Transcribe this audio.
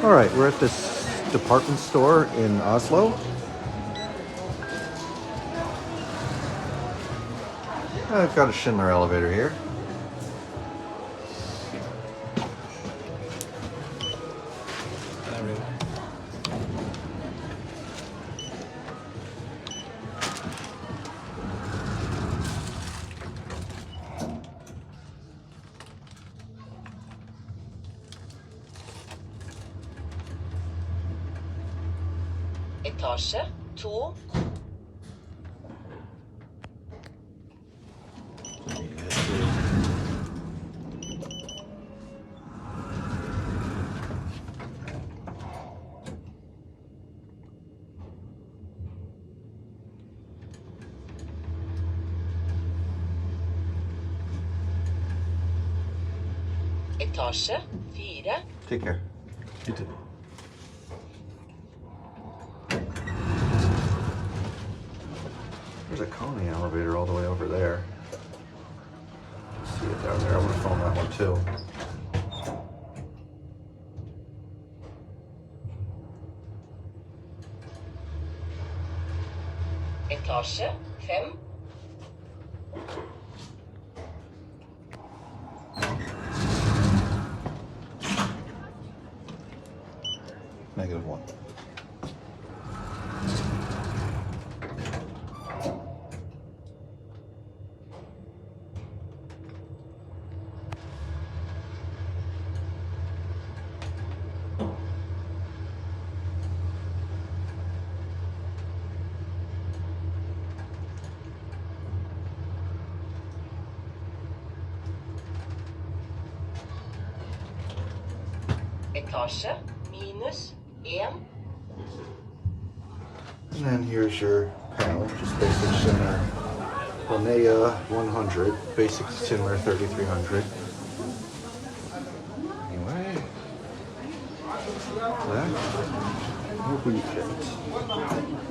All right, we're at this department store in Oslo. I've got a Schindler elevator here. Etasje 2. Etasje 4. Take care. You too. There's a Coney elevator all the way over there. See it down there. I want to film that one too. Etasje 5. -1. Etasje -1. And then here's your panel, just basic Schindler. Linea 100, basic Schindler 3300. Anyway, that will be it.